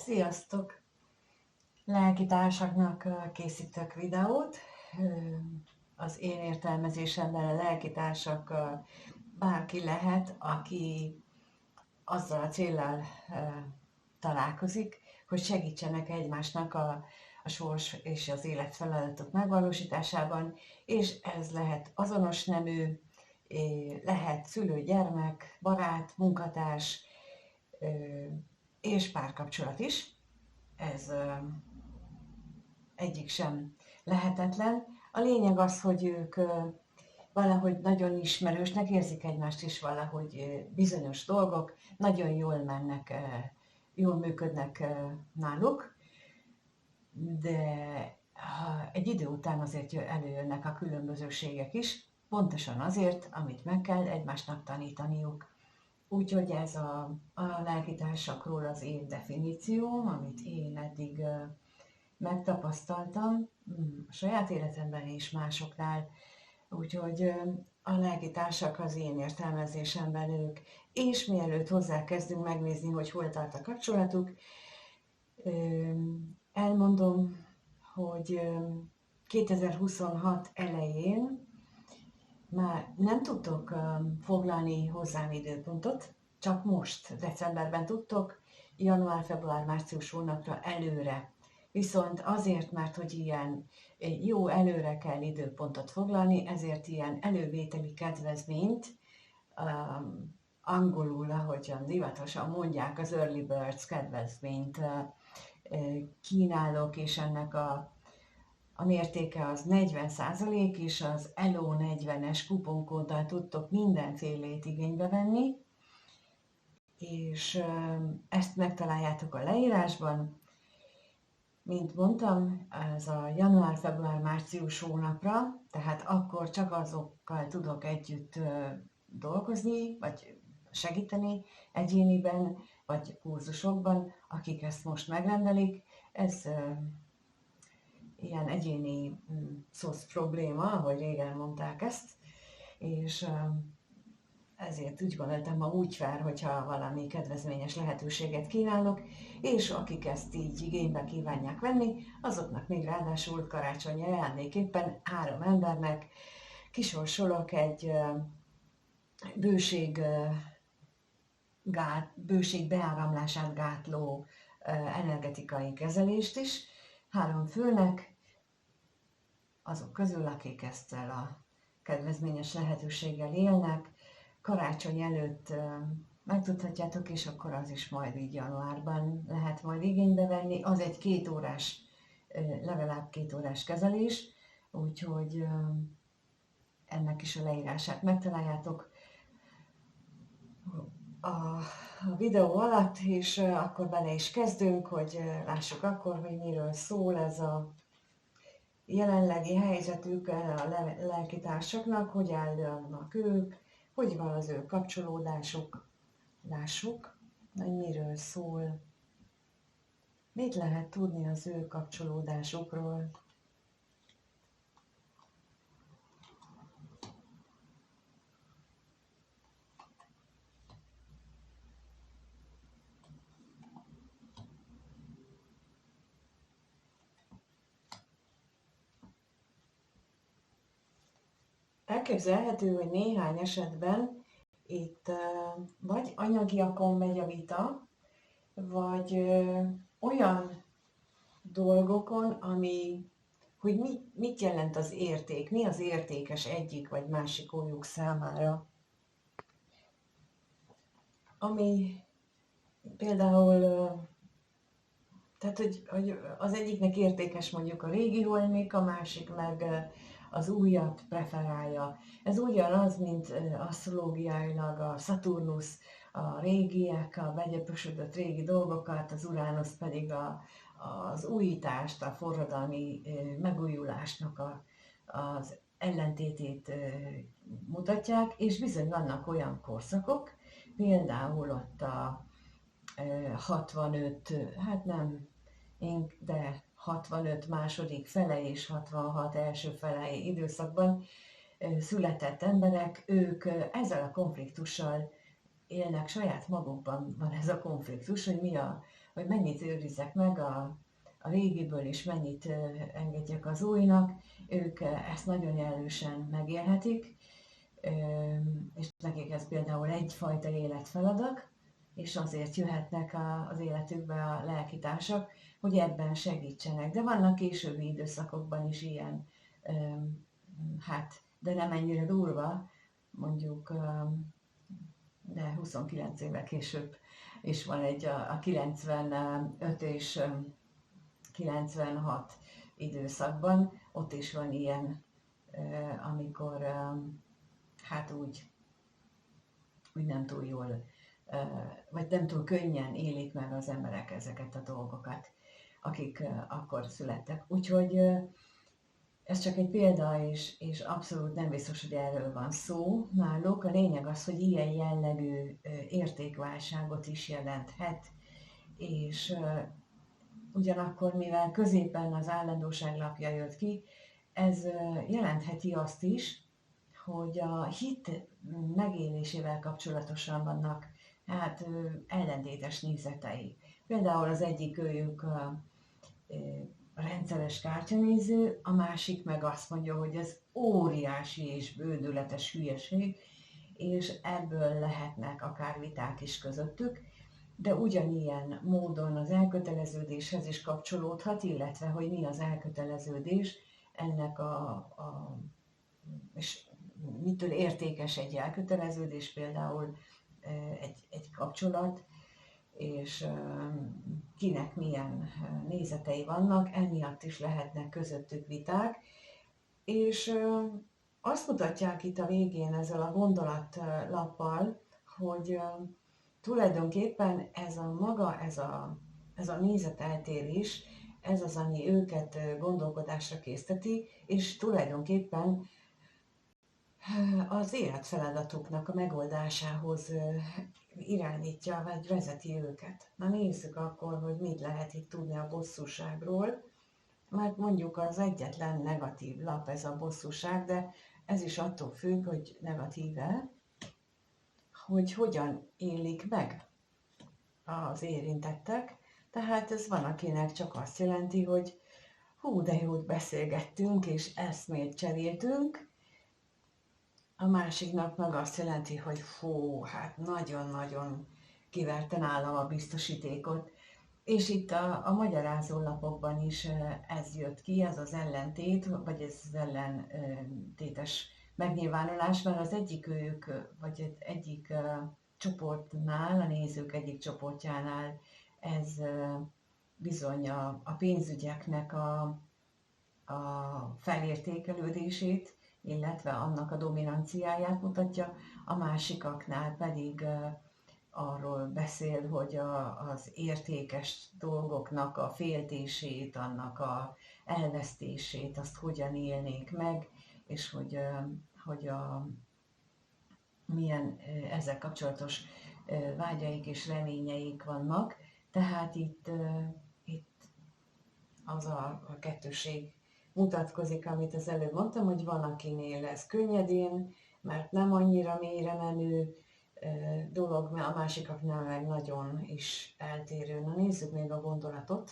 Sziasztok! Lelkitársaknak készítök videót. Az én értelmezésemben a lelkitársak bárki lehet, aki azzal a céllal találkozik, hogy segítsenek egymásnak a sors és az életfeladatok megvalósításában, és ez lehet azonos nemű, lehet szülő-gyermek, barát, munkatárs és párkapcsolat is. Ez egyik sem lehetetlen. A lényeg az, hogy ők valahogy nagyon ismerősnek érzik egymást, és valahogy bizonyos dolgok nagyon jól mennek, jól működnek náluk, de egy idő után azért előjönnek a különbözőségek is, pontosan azért, amit meg kell egymásnak tanítaniuk. Úgyhogy ez a lelkitársakról az én definícióm, amit én eddig megtapasztaltam a saját életemben és másoknál. Úgyhogy a lelkitársak az én értelmezésemben ők, és mielőtt hozzákezdünk megnézni, hogy hol tart a kapcsolatuk, elmondom, hogy 2026 elején már nem tudtok foglalni hozzám időpontot, csak most, decemberben tudtok, január, február, március hónapra előre. Viszont azért, mert hogy ilyen jó előre kell időpontot foglalni, ezért ilyen elővételi kedvezményt, angolul, ahogyan divatosan mondják, az Early Birds kedvezményt kínálok, és ennek a mértéke az 40%, és az ELO 40-es kuponkóddal tudtok mindenfélét igénybe venni, és ezt megtaláljátok a leírásban. Mint mondtam, ez a január, február, március hónapra, tehát akkor csak azokkal tudok együtt dolgozni, vagy segíteni egyéniben, vagy kurzusokban, akik ezt most megrendelik. Ez ilyen egyéni szosz probléma, ahogy régen mondták ezt, és ezért úgy gondoltam, ma úgy fel, hogyha valami kedvezményes lehetőséget kínálok, és akik ezt így igénybe kívánják venni, azoknak még ráadásul karácsonyi ajándéképpen 3 embernek kisorsolok egy bőség beáramlását gátló energetikai kezelést is, 3 főnek, azok közül, akik ezzel a kedvezményes lehetőséggel élnek. Karácsony előtt megtudhatjátok, és akkor az is majd így januárban lehet majd igénybe venni. Az egy 2 órás, legalább 2 órás kezelés, úgyhogy ennek is a leírását megtaláljátok a videó alatt, és akkor bele is kezdünk, hogy lássuk akkor, hogy miről szól ez a jelenlegi helyzetük a lelkitársaknak, hogy állnak ők, hogy van az ő kapcsolódásuk. Lássuk, hogy miről szól. Mit lehet tudni az ő kapcsolódásukról? Elképzelhető, hogy néhány esetben itt vagy anyagiakon megy a vita, vagy olyan dolgokon, hogy mit jelent az érték, mi az értékes egyik vagy másik ójuk számára. Ami például, tehát hogy az egyiknek értékes mondjuk a régi holmik, a másik meg az újat preferálja. Ez ugyanaz, mint asztrológiailag a Szaturnusz a régiek, a begyöpösödött régi dolgokat, az Uránusz pedig az újítást, a forradalmi megújulásnak az ellentétét mutatják, és bizony vannak olyan korszakok, például ott a 65, hát nem, de 65 második fele és 66 első fele időszakban született emberek, ők ezzel a konfliktussal élnek, saját magukban van ez a konfliktus, hogy mi hogy mennyit őrizzek meg a régiből, és mennyit engedjek az újnak. Ők ezt nagyon jelölősen megélhetik, és nekik ez például egyfajta életfeladat, és azért jöhetnek az életükbe a lelkitársak, hogy ebben segítsenek. De vannak későbbi időszakokban is ilyen, hát, de nem ennyire durva, mondjuk, de 29 évvel később is van egy a 95 és 96 időszakban, ott is van ilyen, amikor hát úgy nem túl jól, vagy nem túl könnyen élik meg az emberek ezeket a dolgokat, akik akkor születtek. Úgyhogy ez csak egy példa, és abszolút nem biztos, hogy erről van szó náluk. A lényeg az, hogy ilyen jellegű értékválságot is jelenthet, és ugyanakkor, mivel középen az állandóság lapja jött ki, ez jelentheti azt is, hogy a hit megélésével kapcsolatosan vannak hát ellentétes nézetei. Például az egyik őjük rendszeres kártyanéző, a másik meg azt mondja, hogy ez óriási és bődületes hülyeség, és ebből lehetnek akár viták is közöttük, de ugyanilyen módon az elköteleződéshez is kapcsolódhat, illetve hogy mi az elköteleződés, ennek és mitől értékes egy elköteleződés, például egy kapcsolat, és kinek milyen nézetei vannak, emiatt is lehetnek közöttük viták, és azt mutatják itt a végén ezzel a gondolatlappal, hogy tulajdonképpen ez a nézeteltérés, ez az, ami őket gondolkodásra készteti, és tulajdonképpen az életfeladatuknak a megoldásához irányítja, vagy vezeti őket. Na nézzük akkor, hogy mit lehet itt tudni a bosszúságról, mert mondjuk az egyetlen negatív lap ez a bosszúság, de ez is attól függ, hogy negatíve, hogy hogyan élik meg az érintettek. Tehát ez van, akinek csak azt jelenti, hogy hú, de jót beszélgettünk, és eszmét cseréltünk, a másiknak meg azt jelenti, hogy fú, hát nagyon-nagyon kiverte nálam a biztosítékot. És itt a magyarázó lapokban is ez jött ki, ez az ellentét, vagy ez az ellentétes megnyilvánulás, mert az egyik ők, vagy egyik csoportnál, a nézők egyik csoportjánál ez bizony a pénzügyeknek a felértékelődését, illetve annak a dominanciáját mutatja, a másikaknál pedig arról beszél, hogy az értékes dolgoknak a féltését, annak a elvesztését, azt hogyan élnék meg, és hogy milyen ezzel kapcsolatos vágyaik és reményeik vannak. Tehát itt az a kettőség mutatkozik, amit az előbb mondtam, hogy van, akinél ez könnyedén, mert nem annyira mélyre menő dolog, mert a másikaknál meg nagyon is eltérő. Na nézzük még a gondolatot.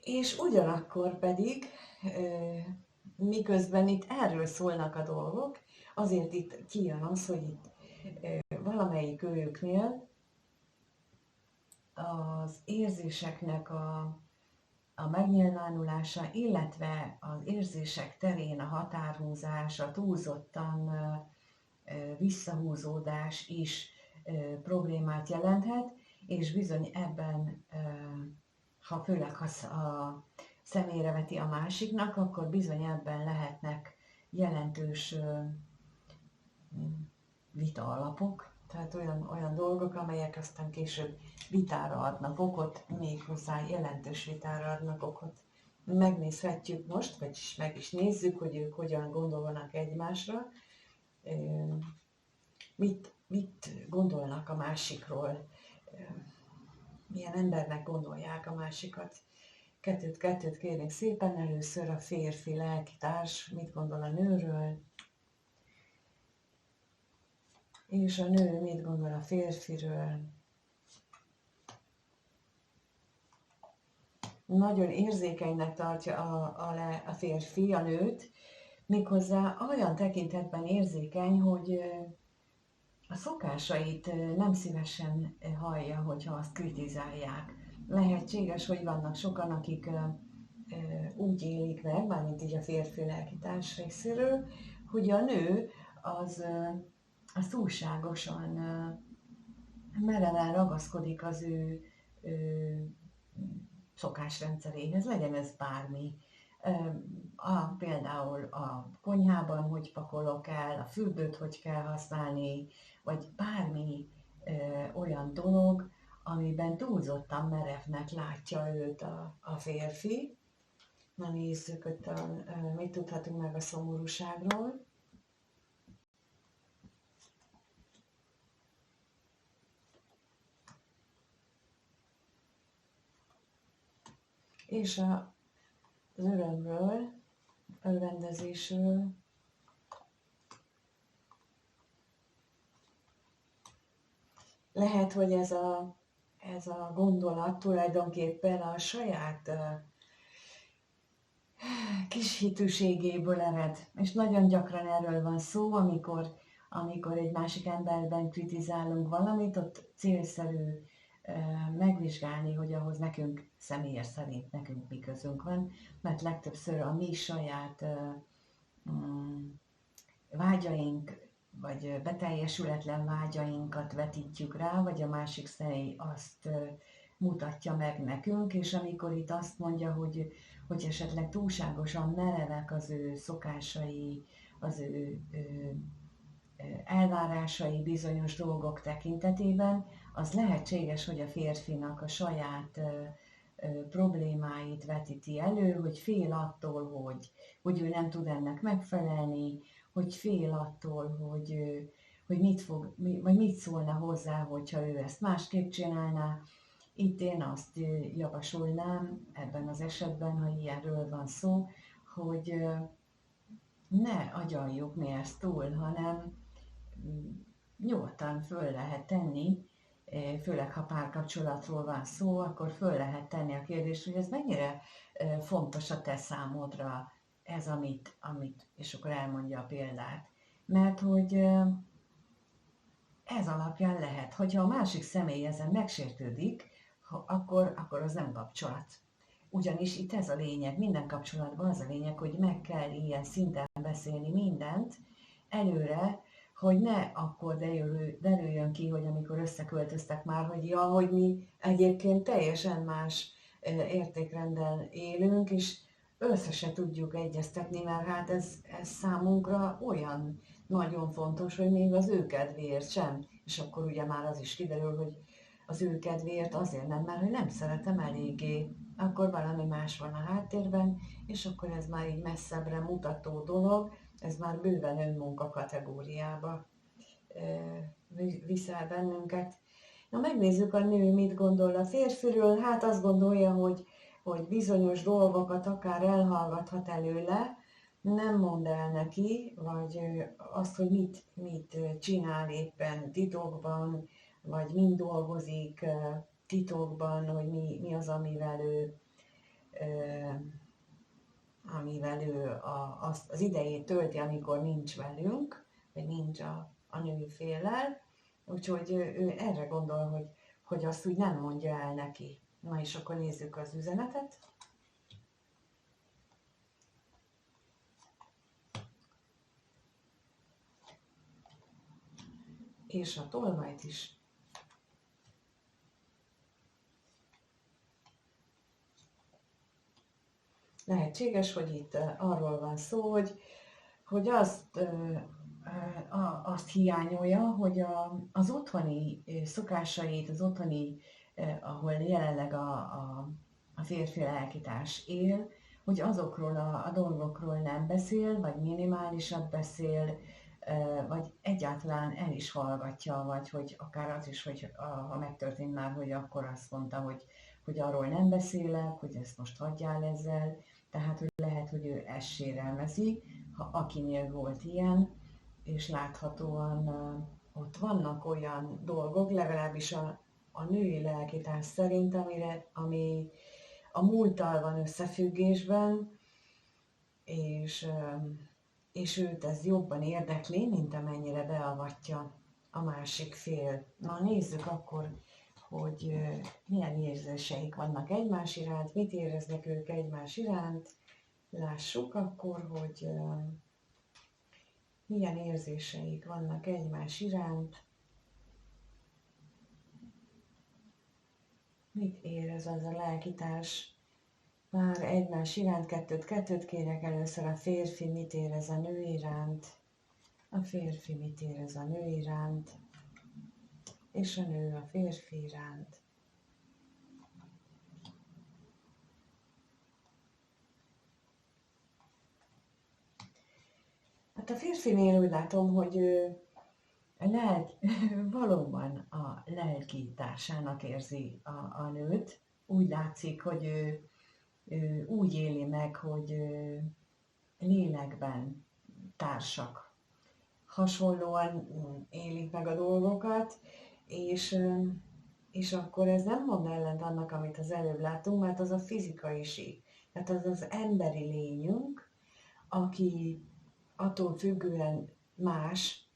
És ugyanakkor pedig, miközben itt erről szólnak a dolgok, azért itt kijön az, hogy itt valamelyik őjüknél az érzéseknek a megnyilvánulása, illetve az érzések terén a határhúzás, a túlzottan visszahúzódás is problémát jelenthet, és bizony ebben, főleg ha a személyre veti a másiknak, akkor bizony ebben lehetnek jelentős vita alapok, tehát olyan dolgok, amelyek aztán később vitára adnak okot, méghozzá jelentős vitára adnak okot. Megnézhetjük most, vagyis meg is nézzük, hogy ők hogyan gondolnak egymásra, mit gondolnak a másikról, milyen embernek gondolják a másikat. kettőt kérnék szépen. Először a férfi lelkitárs mit gondol a nőről, és a nő mit gondol a férfiről. Nagyon érzékenynek tartja a férfi a nőt, méghozzá olyan tekintetben érzékeny, hogy a szokásait nem szívesen hallja, hogyha azt kritizálják. Lehetséges, hogy vannak sokan, akik úgy élik meg, mármint így a férfi lelkitárs részéről, hogy a nő az túlságosan mereven ragaszkodik az ő szokásrendszeréhez, legyen ez bármi. Például a konyhában hogy pakolok el, a fürdőt hogy kell használni, vagy bármi olyan dolog, amiben túlzottan merevnek látja őt a férfi. Na nézzük, hogy mit tudhatunk meg a szomorúságról. És az örömről, örvendezésről. Lehet, hogy ez a gondolat tulajdonképpen a saját kis hitűségéből ered. És nagyon gyakran erről van szó, amikor egy másik emberben kritizálunk valamit, ott célszerű megvizsgálni, hogy ahhoz nekünk személyes szerint nekünk mi közünk van, mert legtöbbször a mi saját vágyaink, vagy beteljesületlen vágyainkat vetítjük rá, vagy a másik személy azt mutatja meg nekünk, és amikor itt azt mondja, hogy esetleg túlságosan merevek az ő szokásai, az ő elvárásai bizonyos dolgok tekintetében, az lehetséges, hogy a férfinak a saját problémáit vetíti elő, hogy fél attól, hogy ő nem tud ennek megfelelni, hogy fél attól, hogy mit szólna hozzá, hogyha ő ezt másképp csinálná. Itt én azt javasolnám ebben az esetben, ha ilyenről van szó, hogy ne agyaljuk mi ezt túl, hanem nyugodtan föl lehet tenni, főleg ha párkapcsolatról van szó, akkor föl lehet tenni a kérdést, hogy ez mennyire fontos a te számodra, ez amit, és akkor elmondja a példát. Mert hogy ez alapján lehet, hogyha a másik személy ezen megsértődik, akkor az nem kapcsolat. Ugyanis itt ez a lényeg, minden kapcsolatban az a lényeg, hogy meg kell ilyen szinten beszélni mindent előre, hogy ne akkor derüljön ki, hogy amikor összeköltöztek már, hogy mi egyébként teljesen más értékrenden élünk, és össze se tudjuk egyeztetni, mert hát ez számunkra olyan nagyon fontos, hogy még az ő kedvéért sem. És akkor ugye már az is kiderül, hogy az ő kedvéért azért nem, mert hogy nem szeretem eléggé. Akkor valami más van a háttérben, és akkor ez már így messzebbre mutató dolog, ez már bőven önmunka kategóriába viszel bennünket. Na megnézzük, a nő mit gondol a férfiről. Hát azt gondolja, hogy bizonyos dolgokat akár elhallgathat előle, nem mond el neki, vagy azt, hogy mit csinál éppen titokban, vagy mind dolgozik titokban, hogy mi az, amivel ő az idejét tölti, amikor nincs velünk, vagy nincs a nőféllel. Úgyhogy ő erre gondol, hogy azt úgy nem mondja el neki. Na és akkor nézzük az üzenetet. És a tolvajt is. Lehetséges, hogy itt arról van szó, hogy azt hiányolja, hogy az otthoni szokásait, az otthoni, ahol jelenleg a férfi lelkitárs él, hogy azokról a dolgokról nem beszél, vagy minimálisat beszél, vagy egyáltalán el is hallgatja, vagy hogy akár az is, hogy ha megtörtént már, hogy akkor azt mondta, hogy hogy arról nem beszélek, hogy ezt most hagyjál ezzel, tehát hogy lehet, hogy ő ezt sérelmezi, ha akinél volt ilyen, és láthatóan ott vannak olyan dolgok, legalábbis a női lelkitás szerint, ami a múlttal van összefüggésben, és, és őt ez jobban érdekli, mint amennyire beavatja a másik fél. Na nézzük akkor, hogy milyen érzéseik vannak egymás iránt, mit éreznek ők egymás iránt. Lássuk akkor, hogy milyen érzéseik vannak egymás iránt. Mit érez az a lelkitárs már egymás iránt? Kettőt kérek először. A férfi mit érez a nő iránt, a férfi mit érez a nő iránt, és a nő a férfi iránt. Hát a férfinél úgy látom, hogy ő valóban a lelki társának érzi a nőt. Úgy látszik, hogy ő úgy éli meg, hogy lélekben társak. Hasonlóan élik meg a dolgokat, és akkor ez nem mond ellent annak, amit az előbb láttunk, mert az a fizikai. Tehát az az emberi lényünk, aki attól függően más,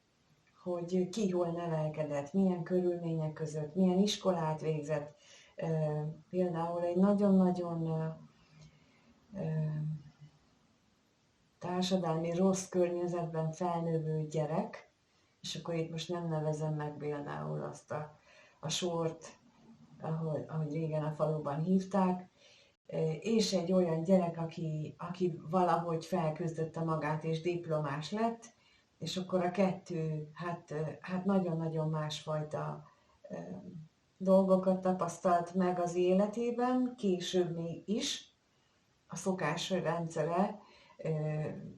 hogy ki hol nevelkedett, milyen körülmények között, milyen iskolát végzett. Például egy nagyon-nagyon társadalmi rossz környezetben felnövő gyerek, és akkor itt most nem nevezem meg például azt a sort, ahogy régen a faluban hívták, és egy olyan gyerek, aki valahogy felküzdötte magát és diplomás lett, és akkor a kettő hát nagyon-nagyon másfajta dolgokat tapasztalt meg az életében, később még is. A szokásrendszere,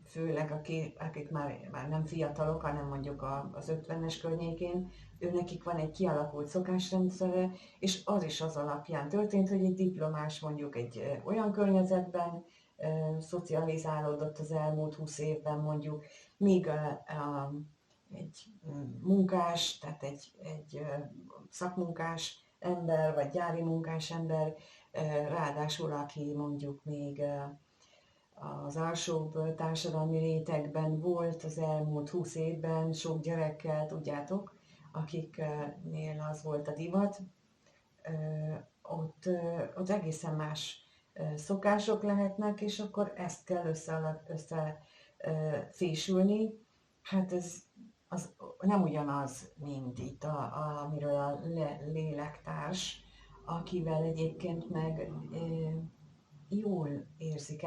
főleg akik már nem fiatalok, hanem mondjuk az 50-es környékén, nekik van egy kialakult szokásrendszere, és az is az alapján történt, hogy egy diplomás mondjuk egy olyan környezetben szocializálódott az elmúlt 20 évben mondjuk, míg egy munkás, tehát egy szakmunkás ember, vagy gyári munkás ember, ráadásul aki mondjuk még az alsóbb társadalmi rétegben volt az elmúlt 20 évben, sok gyerekkel, tudjátok, akiknél az volt a divat, ott egészen más szokások lehetnek, és akkor ezt kell összefésülni. Hát ez az nem ugyanaz, mint itt, amiről a lélektárs, akivel egyébként meg jól érzik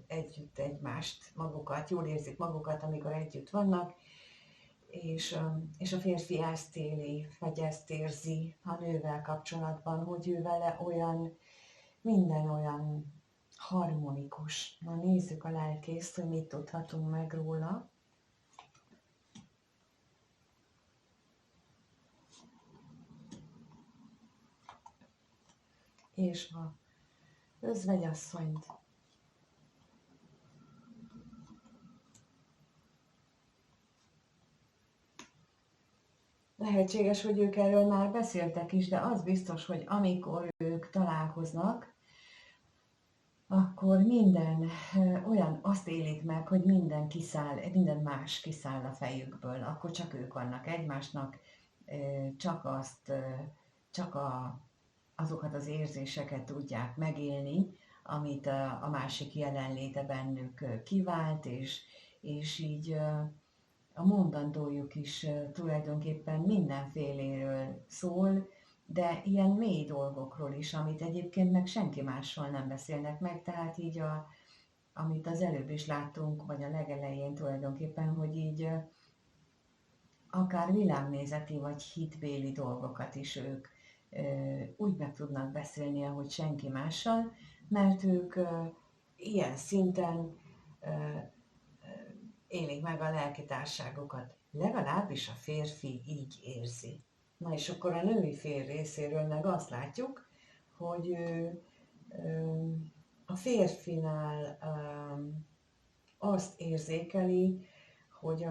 együtt egymást, magukat, jól érzik magukat, amikor együtt vannak, és a férfi ezt éli, vagy ezt érzi a nővel kapcsolatban, hogy ő vele minden olyan harmonikus. Na nézzük a lelkészt, hogy mit tudhatunk meg róla. És a özvegyasszonyt. Lehetséges, hogy ők erről már beszéltek is, de az biztos, hogy amikor ők találkoznak, akkor minden azt élik meg, hogy minden más kiszáll a fejükből, akkor csak ők vannak egymásnak, csak azokat az érzéseket tudják megélni, amit a másik jelenléte bennük kivált, és így a mondandójuk is tulajdonképpen mindenféléről szól, de ilyen mély dolgokról is, amit egyébként meg senki mással nem beszélnek meg, tehát így amit az előbb is láttunk, vagy a legelején tulajdonképpen, hogy így akár világnézeti vagy hitbéli dolgokat is ők úgy meg tudnak beszélni, ahogy senki mással, mert ők ilyen szinten élik meg a lelkitárságokat. Legalábbis a férfi így érzi. Na és akkor a női fél részéről meg azt látjuk, hogy ő a férfinál azt érzékeli, hogy,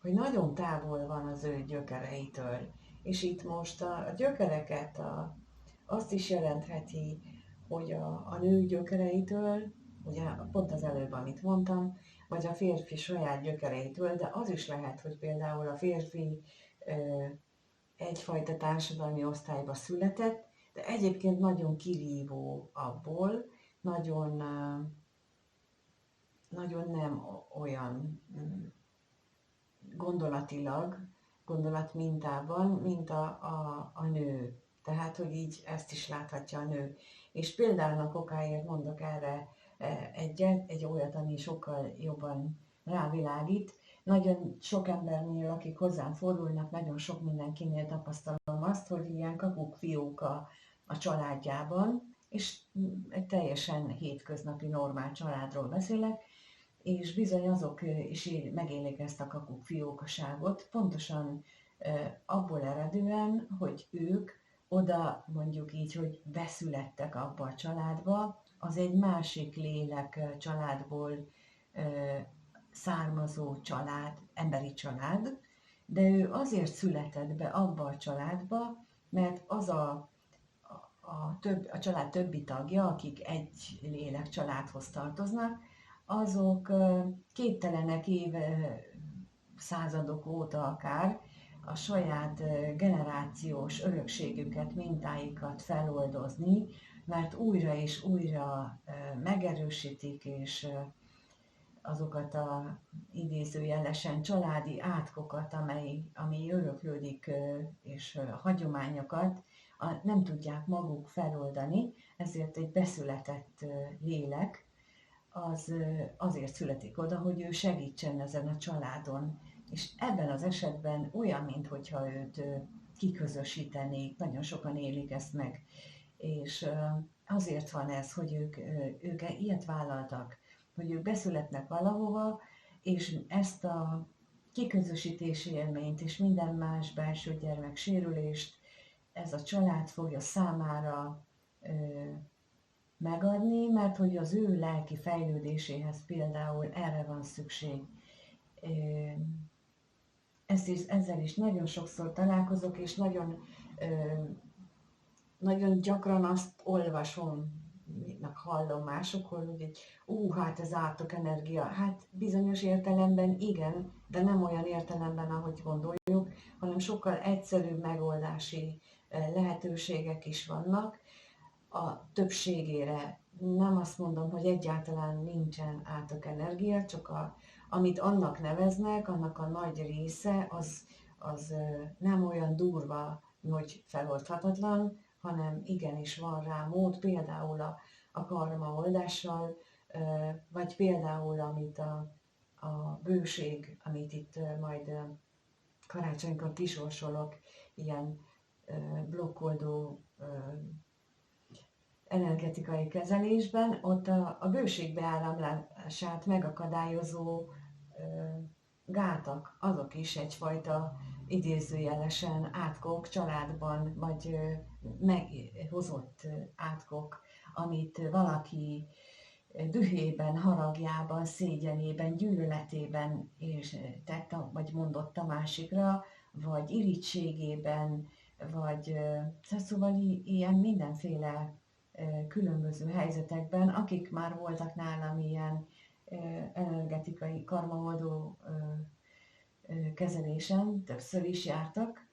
hogy nagyon távol van az ő gyökereitől. És itt most a gyökereket azt is jelentheti, hogy a nő gyökereitől, ugye pont az előbb, amit mondtam, vagy a férfi saját gyökereitől, de az is lehet, hogy például a férfi egyfajta társadalmi osztályba született, de egyébként nagyon kirívó abból, nagyon, nagyon nem olyan gondolatilag, gondolatmintában, mint a nő. Tehát, hogy így ezt is láthatja a nő. És például okáért mondok erre egy olyat, ami sokkal jobban rávilágít. Nagyon sok embernél, akik hozzám fordulnak, nagyon sok mindenkinél tapasztalom azt, hogy ilyen kakukfiók a családjában, és egy teljesen hétköznapi, normál családról beszélek, és bizony azok is megélik ezt a kakukfiókaságot, pontosan abból eredően, hogy ők oda mondjuk így, hogy beszülettek abba a családba, az egy másik lélek családból származó család, emberi család, de ő azért született be abba a családba, mert az a család többi tagja, akik egy lélek családhoz tartoznak, azok képtelenek századok óta akár a saját generációs örökségüket, mintáikat feloldozni, mert újra és újra megerősítik, és azokat a idézőjelesen családi átkokat, ami öröklődik, és hagyományokat nem tudják maguk feloldani, ezért egy beszületett lélek az azért születik oda, hogy ő segítsen ezen a családon. És ebben az esetben olyan, mintha őt kiközösítenék, nagyon sokan élik ezt meg. És azért van ez, hogy ők ilyet vállaltak, hogy ők beszületnek valahova, és ezt a kiközösítési élményt és minden más belső gyermek sérülést ez a család fogja számára megadni, mert hogy az ő lelki fejlődéséhez például erre van szükség. Ezzel is nagyon sokszor találkozok, és nagyon gyakran azt olvasom, hallom másokról, hogy hát ez ártok energia. Hát bizonyos értelemben igen, de nem olyan értelemben, ahogy gondoljuk, hanem sokkal egyszerűbb megoldási lehetőségek is vannak a többségére. Nem azt mondom, hogy egyáltalán nincsen ártok energia, csak amit annak neveznek, annak a nagy része, az nem olyan durva, hogy feloldhatatlan, hanem igenis van rá mód, például a karma oldással, vagy például amit a bőség, amit itt majd karácsonykor kisorsolok, ilyen blokkoldó energetikai kezelésben, ott a bőség beáramlását megakadályozó gátak, azok is egyfajta idézőjelesen átkok családban, vagy meghozott átkok, amit valaki dühében, haragjában, szégyenében, gyűlöletében és tett, vagy mondott a másikra, vagy irítségében, vagy szóval ilyen mindenféle különböző helyzetekben, akik már voltak nálam ilyen energetikai karmaoldó kezelésen, többször is jártak,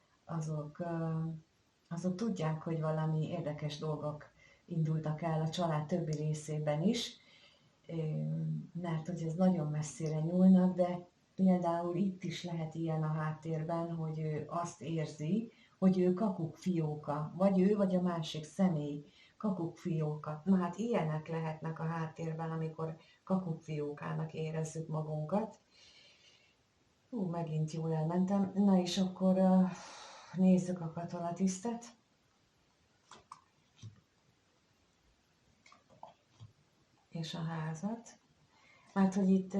azok tudják, hogy valami érdekes dolgok indultak el a család többi részében is, mert hogy ez nagyon messzire nyúlnak, de például itt is lehet ilyen a háttérben, hogy ő azt érzi, hogy ő kakukfióka, vagy ő, vagy a másik személy kakukfióka. Na hát ilyenek lehetnek a háttérben, amikor kakukfiókának érezzük magunkat. Megint jól elmentem. Na és akkor nézzük a katonatisztet. És a házat. Mert hogy itt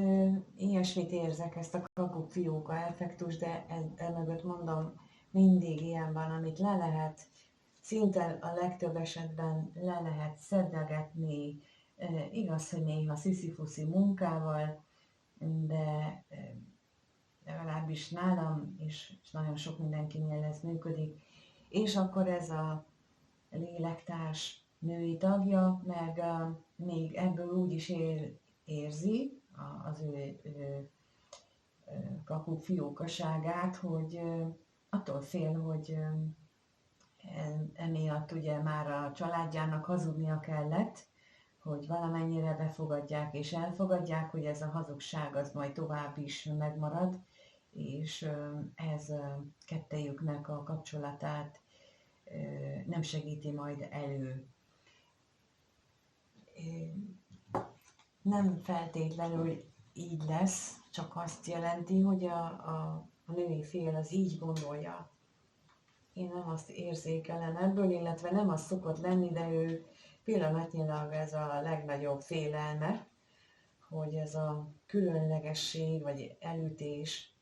ilyesmit érzek, ezt a kakukfióka effektus, de emögött mondom, mindig ilyen van, amit le lehet szinte a legtöbb esetben le lehet szedlegetni, igaz, hogy néha sziszifuszi munkával, de legalábbis nálam, és nagyon sok mindenkinél ez működik. És akkor ez a lélektárs női tagja, meg még ebből úgy is érzi az ő kapufiókaságát, hogy attól fél, hogy emiatt ugye már a családjának hazudnia kellett, hogy valamennyire befogadják és elfogadják, hogy ez a hazugság az majd tovább is megmarad, és ez kettejüknek a kapcsolatát nem segíti majd elő. Nem feltétlenül így lesz, csak azt jelenti, hogy a női fél az így gondolja. Én nem azt érzékelem ebből, illetve nem az szokott lenni, de ő pillanatnyilag ez a legnagyobb félelme, hogy ez a különlegesség, vagy elütés,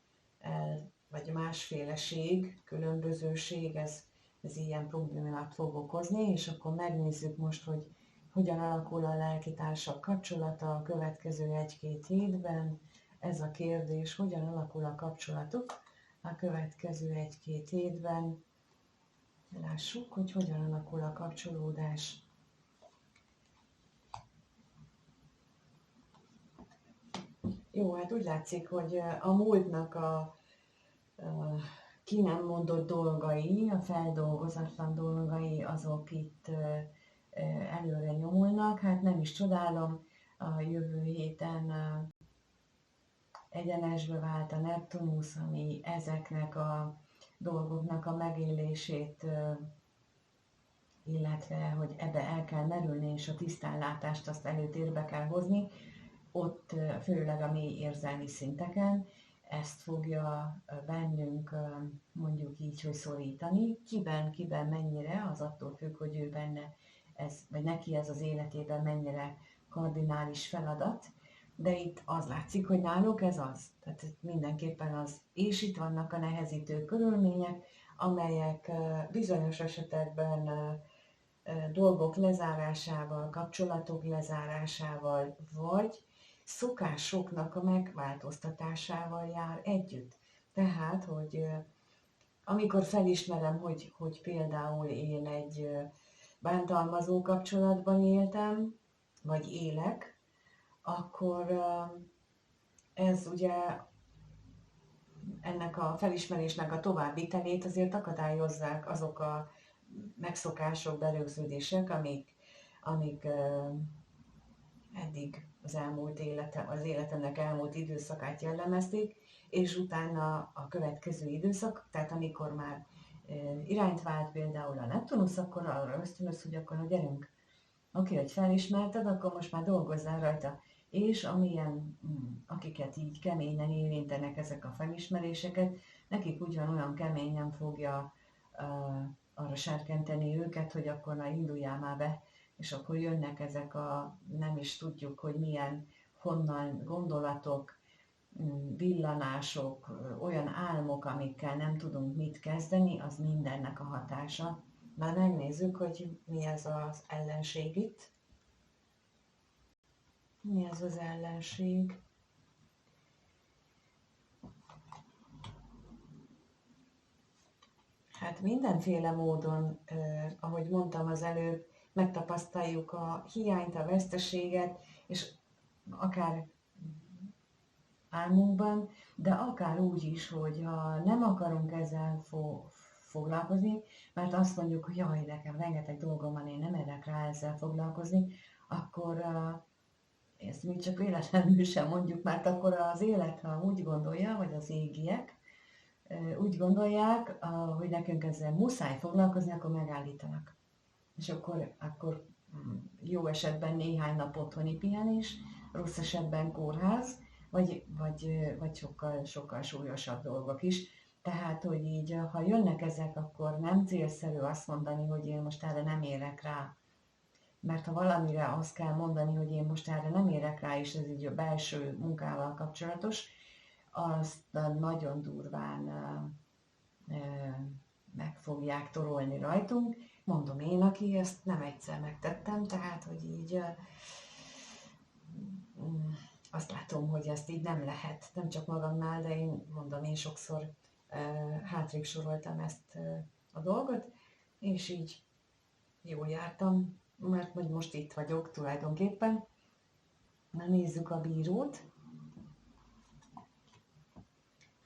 vagy másféleség, különbözőség, ez ilyen problémát fog okozni, és akkor megnézzük most, hogy hogyan alakul a lelkitársak kapcsolata a következő 1-2 hétben. Ez a kérdés, hogyan alakul a kapcsolatuk a következő 1-2 hétben. Lássuk, hogy hogyan alakul a kapcsolódás. Jó, hát úgy látszik, hogy a múltnak a ki nem mondott dolgai, a feldolgozatlan dolgai, azok itt előre nyomulnak. Hát nem is csodálom, a jövő héten egyenesbe vált a Neptunusz, ami ezeknek a dolgoknak a megélését, illetve hogy ebbe el kell merülni, és a tisztánlátást azt előtérbe kell hozni, ott főleg a mély érzelmi szinteken, ezt fogja bennünk mondjuk így, hogy szorítani. Kiben mennyire, az attól függ, hogy ő benne ez, vagy neki ez az életében mennyire kardinális feladat, de itt az látszik, hogy náluk ez az. Tehát mindenképpen az. És itt vannak a nehezítő körülmények, amelyek bizonyos esetekben dolgok lezárásával, kapcsolatok lezárásával, vagy szokásoknak a megváltoztatásával jár együtt. Tehát, hogy amikor felismerem, hogy például én egy bántalmazó kapcsolatban éltem, vagy élek, akkor ez ugye ennek a felismerésnek a továbbvitelét azért akadályozzák azok a megszokások, berögződések, amik eddig az életemnek elmúlt időszakát jellemezték, és utána a következő időszak, tehát amikor már irányt vált például a Neptunusz, akkor arra ösztönöz, hogy akkor gyerünk. Oké, hogy felismerted, akkor most már dolgozzál rajta. És akiket így keményen érintenek ezek a felismeréseket, nekik ugyanolyan keményen fogja arra serkenteni őket, hogy akkor na induljál már be, és akkor jönnek ezek a nem is tudjuk, hogy milyen, honnan gondolatok, villanások, olyan álmok, amikkel nem tudunk mit kezdeni, az mindennek a hatása. Már megnézzük, hogy mi ez az ellenség itt. Mi ez az ellenség? Hát mindenféle módon, ahogy mondtam az előbb, megtapasztaljuk a hiányt, a veszteséget, és akár álmunkban, de akár úgy is, hogy ha nem akarunk ezzel foglalkozni, mert azt mondjuk, hogy jaj, nekem rengeteg dolgom van, én nem érek rá ezzel foglalkozni, akkor ezt még csak véletlenül sem mondjuk, mert akkor az élet, ha úgy gondolja, vagy az égiek úgy gondolják, hogy nekünk ezzel muszáj foglalkozni, akkor megállítanak. És akkor jó esetben néhány nap otthoni pihenés, rossz esetben kórház, vagy sokkal súlyosabb dolgok is. Tehát, hogy így, ha jönnek ezek, akkor nem célszerű azt mondani, hogy én most erre nem érek rá. Mert ha valamire azt kell mondani, hogy én most erre nem érek rá, és ez így a belső munkával kapcsolatos, azt nagyon durván meg fogják torolni rajtunk. Mondom én, aki ezt nem egyszer megtettem, tehát hogy így azt látom, hogy ezt így nem lehet, nem csak magamnál, de én sokszor hátrébb soroltam ezt a dolgot, és így jól jártam, mert most itt vagyok tulajdonképpen. Na nézzük a bírót,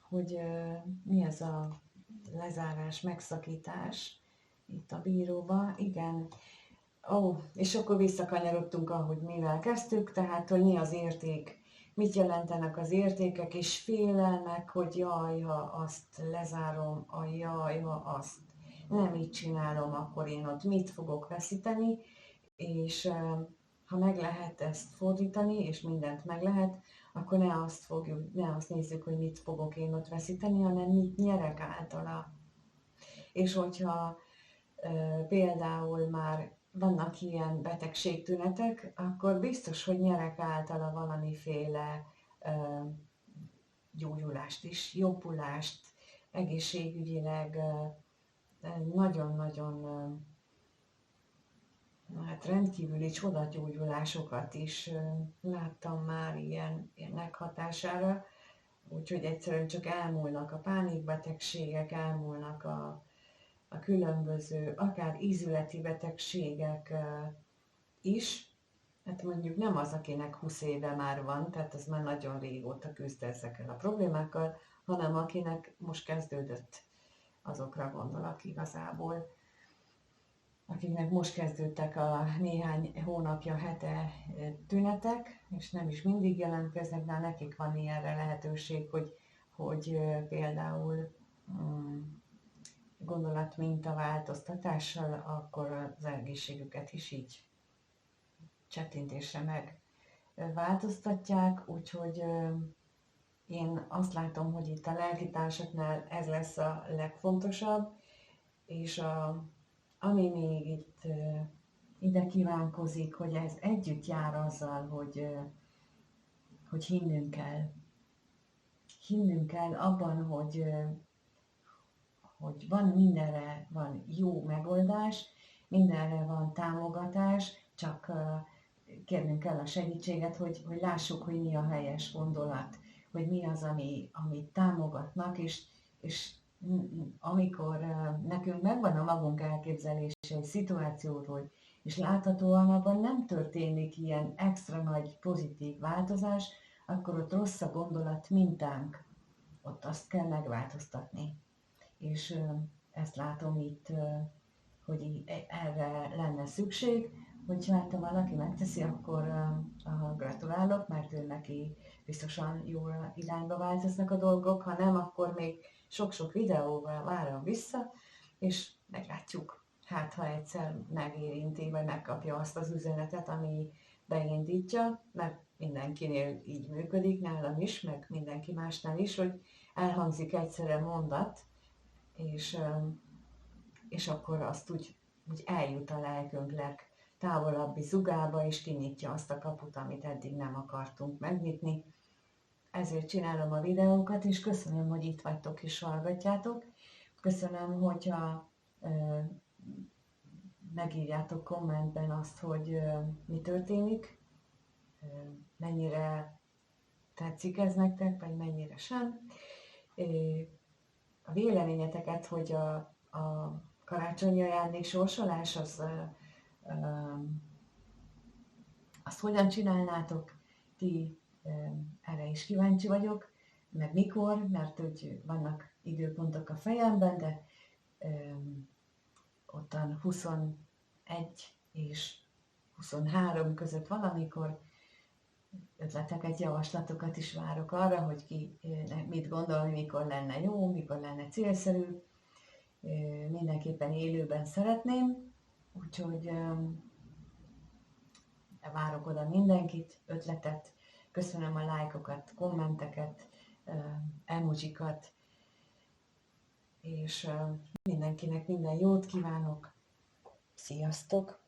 hogy mi ez a lezárás, megszakítás itt a bíróba. Igen, és akkor visszakanyarodtunk, ahogy mivel kezdtük, tehát hogy mi az érték, mit jelentenek az értékek, és félelmek, hogy jaj, ha azt lezárom, jaj, ha azt nem így csinálom, akkor én ott mit fogok veszíteni, és ha meg lehet ezt fordítani, és mindent meg lehet, akkor ne azt nézzük, hogy mit fogok én ott veszíteni, hanem mit nyerek általa. És hogyha például már vannak ilyen betegségtünetek, akkor biztos, hogy nyerek általa valamiféle gyógyulást is, jobbulást, egészségügyileg nagyon-nagyon rendkívüli csodagyógyulásokat is láttam már ilyenek hatására, úgyhogy egyszerűen csak elmúlnak a pánikbetegségek, elmúlnak a különböző, akár ízületi betegségek is. Hát mondjuk nem az, akinek 20 éve már van, tehát az már nagyon régóta küzd ezekkel a problémákkal, hanem akinek most kezdődött, azokra gondolok igazából, akiknek most kezdődtek a néhány hónapja, hete tünetek, és nem is mindig jelentkeznek, de nekik van ilyenre lehetőség, hogy például gondolatmintaváltoztatással, akkor az egészségüket is így csettintésre megváltoztatják, úgyhogy én azt látom, hogy itt a lelkitársaknál ez lesz a legfontosabb, és ami még itt ide kívánkozik, hogy ez együtt jár azzal, hogy hinnünk kell. Hinnünk kell abban, hogy van mindenre van jó megoldás, mindenre van támogatás, csak kérnünk kell a segítséget, hogy lássuk, hogy mi a helyes gondolat, hogy mi az, ami támogatnak, és amikor nekünk megvan a magunk elképzelése egy szituációról, és láthatóan abban nem történik ilyen extra nagy pozitív változás, akkor ott rossz a gondolat mintánk, ott azt kell megváltoztatni. És ezt látom itt, hogy erre lenne szükség, hogy hát ha valaki megteszi, akkor gratulálok, mert ő neki biztosan jó irányba változnak a dolgok, ha nem, akkor még sok-sok videóval várom vissza, és meglátjuk. Hát ha egyszer megérinti, vagy megkapja azt az üzenetet, ami beindítja, mert mindenkinél így működik, nálam is, meg mindenki másnál is, hogy elhangzik egyszerre mondat, és akkor azt úgy eljut a lelkünk legtávolabbi zugába, és kinyitja azt a kaput, amit eddig nem akartunk megnyitni. Ezért csinálom a videókat, és köszönöm, hogy itt vagytok és hallgatjátok. Köszönöm, hogyha megírjátok kommentben azt, hogy mi történik, mennyire tetszik ez nektek, vagy mennyire sem. A véleményeteket, hogy a karácsonyi ajándék sorsolás, azt hogyan csinálnátok, ti erre is kíváncsi vagyok, meg mikor, mert úgy vannak időpontok a fejemben, de ottan 21 és 23 között valamikor ötleteket, javaslatokat is várok arra, hogy ki mit gondol, hogy mikor lenne jó, mikor lenne célszerű. Mindenképpen élőben szeretném, úgyhogy várok oda mindenkit, ötletet, köszönöm a lájkokat, kommenteket, emojikat, és mindenkinek minden jót kívánok. Sziasztok!